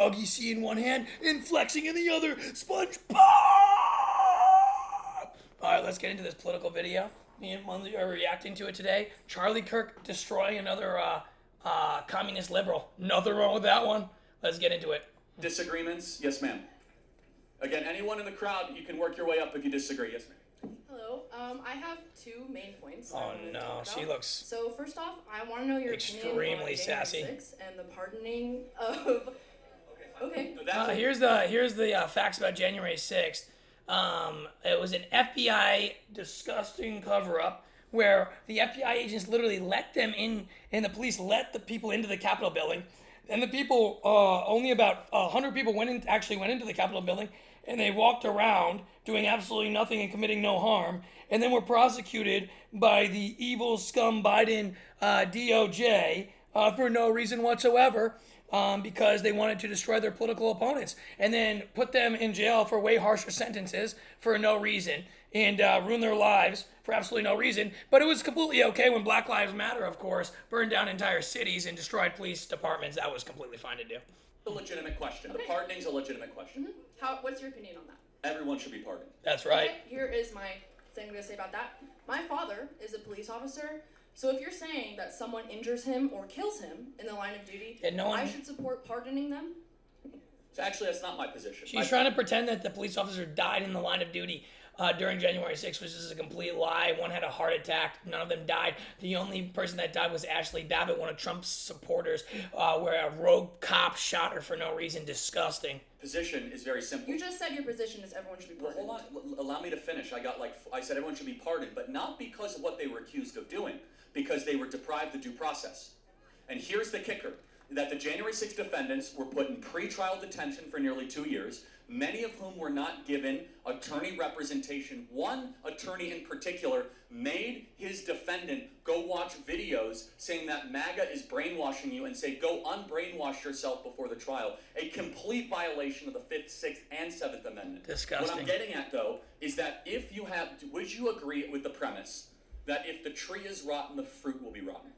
doggy C in one hand and flexing in the other. SpongeBob! Alright, let's get into this political video. Me and Munzi are reacting to it today. Charlie Kirk destroying another communist liberal. Nothing wrong with that one. Let's get into it. Disagreements? Yes, ma'am. Again, anyone in the crowd, you can work your way up if you disagree. Yes, ma'am. Hello. I have two main points. Oh no, she looks. So first off, I want to know your opinion on extremely sassy. January 6th and the pardoning of. Okay. Here's the facts about January 6th. It was an FBI disgusting cover-up where the FBI agents literally let them in, and the police let the people into the Capitol building. And the people, only about 100 people actually went into the Capitol building, and they walked around doing absolutely nothing and committing no harm, and then were prosecuted by the evil scum Biden DOJ for no reason whatsoever, because they wanted to destroy their political opponents, and then put them in jail for way harsher sentences for no reason, and ruin their lives for absolutely no reason. But it was completely okay when Black Lives Matter, of course, burned down entire cities and destroyed police departments. That was completely fine to do. A legitimate question. Okay. The pardoning's a legitimate question. What's your opinion on that? Everyone should be pardoned. That's right. Okay, here is my thing to say about that. My father is a police officer, so if you're saying that someone injures him or kills him in the line of duty, I should support pardoning them? So actually, that's not my position. She's trying to pretend that the police officer died in the line of duty during January 6th, which is a complete lie. One had a heart attack. None of them died. The only person that died was Ashley Babbitt, one of Trump's supporters, where a rogue cop shot her for no reason. Disgusting. Position is very simple. You just said your position is everyone should be pardoned. Well, hold on. Allow me to finish. I said everyone should be pardoned, but not because of what they were accused of doing, because they were deprived of due process. And here's the kicker, that the January 6th defendants were put in pretrial detention for nearly 2 years, many of whom were not given attorney representation. One attorney in particular made his defendant go watch videos saying that MAGA is brainwashing you and say, go unbrainwash yourself before the trial. A complete violation of the 5th, 6th, and 7th Amendment. Disgusting. What I'm getting at, though, is that would you agree with the premise that if the tree is rotten, the fruit will be rotten?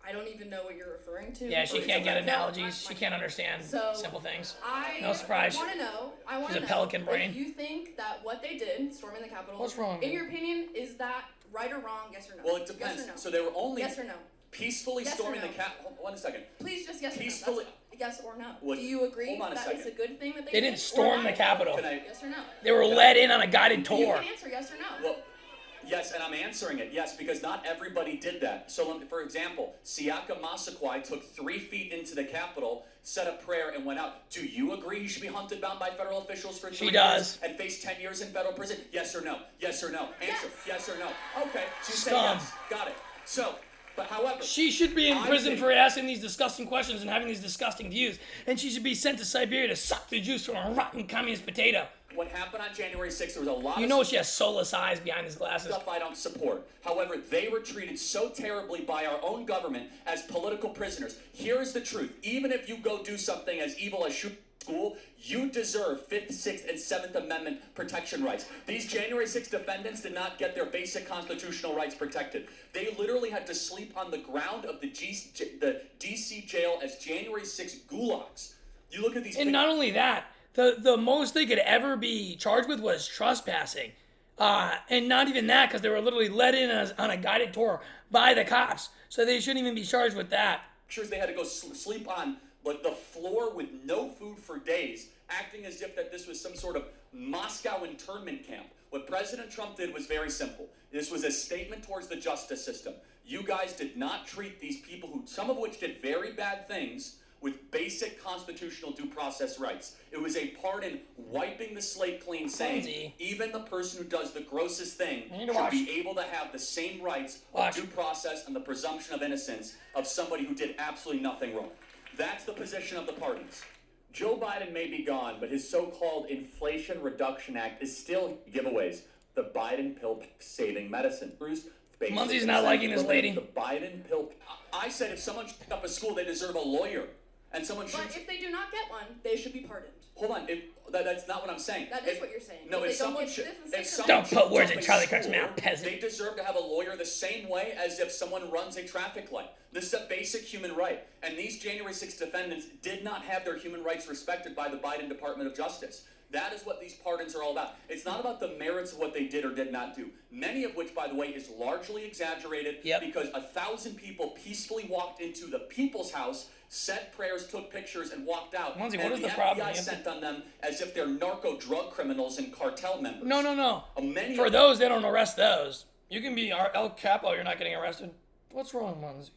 I don't even know what you're referring to. Yeah, she can't get analogies. She can't understand simple things. No surprise. I want to know. She's a pelican brain. If you think that what they did, storming the Capitol, what's wrong? In your opinion, is that right or wrong? Yes or no? Well, it depends. Yes or no? So they were only yes or no? Peacefully storming the Capitol. Hold on a second. Please just yes peacefully. or no. Yes or no? Well, do you agree that it's a good thing that they didn't storm the Capitol? Yes or no? They were led in on a guided tour. You can answer yes or no. Well, yes, and I'm answering it, yes, because not everybody did that. So, for example, Siaka Massaquoi took 3 feet into the Capitol, said a prayer, and went out. Do you agree he should be hunted down by federal officials for 3 years and face 10 years in federal prison? Yes or no? Yes or no? Answer. Yes or no? Okay, so you say yes. Got it. So, but however, she should be in prison for asking these disgusting questions and having these disgusting views, and she should be sent to Siberia to suck the juice from a rotten communist potato. What happened on January 6th, there was a lot of... she has soulless eyes behind his glasses. Stuff I don't support. However, they were treated so terribly by our own government as political prisoners. Here is the truth. Even if you go do something as evil as shoot school, you deserve 5th, 6th, and 7th Amendment protection rights. These January 6th defendants did not get their basic constitutional rights protected. They literally had to sleep on the ground of the D.C. jail as January 6th gulags. You look at these... And not only that, the most they could ever be charged with was trespassing. And not even that, because they were literally let in on a guided tour by the cops. So they shouldn't even be charged with that. Pictures they had to go sleep on the floor with no food for days, acting as if that this was some sort of Moscow internment camp. What President Trump did was very simple. This was a statement towards the justice system. You guys did not treat these people, some of which did very bad things, with basic constitutional due process rights. It was a pardon wiping the slate clean, saying even the person who does the grossest thing should be able to have the same rights of due process and the presumption of innocence of somebody who did absolutely nothing wrong. That's the position of the pardons. Joe Biden may be gone, but his so-called Inflation Reduction Act is still giveaways. The Biden pill saving medicine. Bruce, Munzie's not liking this lady. The Biden pill. I said if someone shoots up a school, they deserve a lawyer. And someone shoots... But if they do not get one, they should be pardoned. Hold on, that's not what I'm saying. That is what you're saying. No, if someone don't put words in Charlie Kirk's mouth, peasant. They deserve to have a lawyer the same way as if someone runs a traffic light. This is a basic human right. And these January 6th defendants did not have their human rights respected by the Biden Department of Justice. That is what these pardons are all about. It's not about the merits of what they did or did not do. Many of which, by the way, is largely exaggerated because 1,000 people peacefully walked into the people's house, said prayers, took pictures, and walked out. Monty, and what is the the problem? FBI sent on them as if they're narco drug criminals and cartel members. No. For those, they don't arrest those. You can be El Capo, you're not getting arrested. What's wrong, Munzie?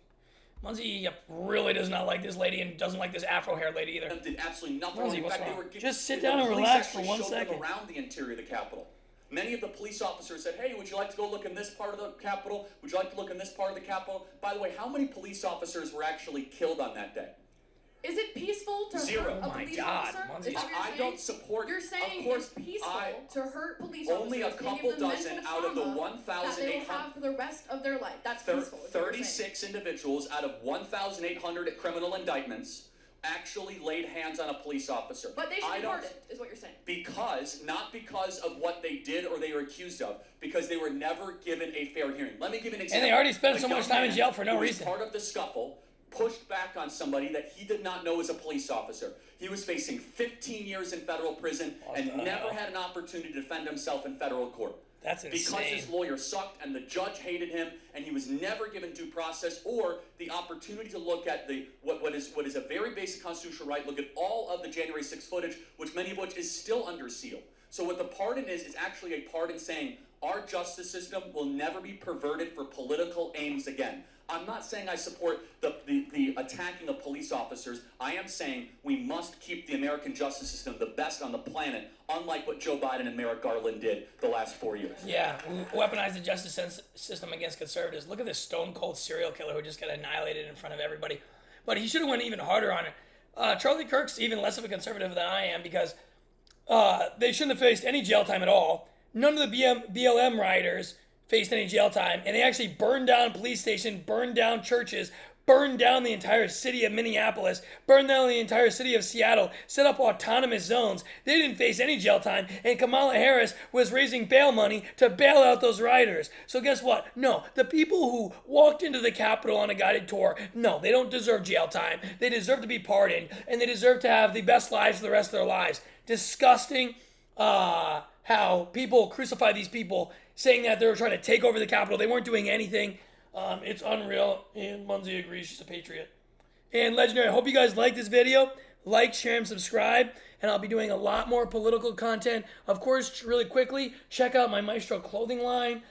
Munzie really does not like this lady and doesn't like this afro-haired lady either. Did absolutely nothing. Munzie, what's fact, wrong? Just sit down and relax for 1 second. Around the interior of the Capitol. Many of the police officers said, hey, would you like to go look in this part of the Capitol? Would you like to look in this part of the Capitol? By the way, how many police officers were actually killed on that day? Is it peaceful to hurt a police officer? I don't support. You're saying it's peaceful to hurt police officers. Only a couple dozen out of the 1,800 that they will have for the rest of their life. That's peaceful. 36 individuals out of 1,800 criminal indictments actually laid hands on a police officer. But they should be pardoned, is what you're saying. Not because of what they did or they were accused of, because they were never given a fair hearing. Let me give an example. And they already spent so much time in jail for no reason. Part of the scuffle pushed back on somebody that he did not know was a police officer. He was facing 15 years in federal prison and never had an opportunity to defend himself in federal court. That's insane. Because his lawyer sucked and the judge hated him and he was never given due process or the opportunity to look at what is a very basic constitutional right, look at all of the January 6th footage, many of which is still under seal. So what the pardon is actually a pardon saying our justice system will never be perverted for political aims again. I'm not saying I support the attacking of police officers. I am saying we must keep the American justice system the best on the planet, unlike what Joe Biden and Merrick Garland did the last 4 years. Yeah, weaponize the justice system against conservatives. Look at this stone-cold serial killer who just got annihilated in front of everybody. But he should have went even harder on it. Charlie Kirk's even less of a conservative than I am because they shouldn't have faced any jail time at all. None of the BLM rioters faced any jail time, and they actually burned down police stations, burned down churches, burned down the entire city of Minneapolis, burned down the entire city of Seattle, set up autonomous zones. They didn't face any jail time, and Kamala Harris was raising bail money to bail out those rioters. So guess what? No, the people who walked into the Capitol on a guided tour, no, they don't deserve jail time. They deserve to be pardoned, and they deserve to have the best lives for the rest of their lives. Disgusting how people crucify these people saying that they were trying to take over the Capitol. They weren't doing anything. It's unreal. And Munzie agrees she's a patriot. And Legendary, I hope you guys like this video. Like, share, and subscribe. And I'll be doing a lot more political content. Of course, really quickly, check out my Maestro clothing line.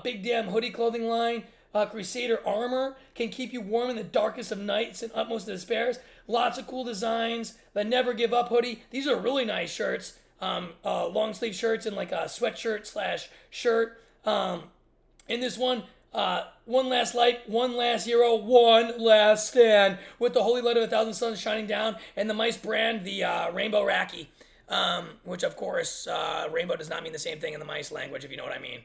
Big Damn hoodie clothing line. Crusader armor can keep you warm in the darkest of nights and utmost of despairs. Lots of cool designs. The Never Give Up hoodie. These are really nice shirts. Long sleeve shirts and like a sweatshirt / shirt. In this one, one last light, one last hero, one last stand with the holy light of 1,000 suns shining down and the mice brand, the rainbow raki, which of course, rainbow does not mean the same thing in the mice language, if you know what I mean.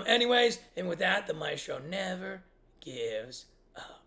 Anyways, and with that, the Maestro never gives up.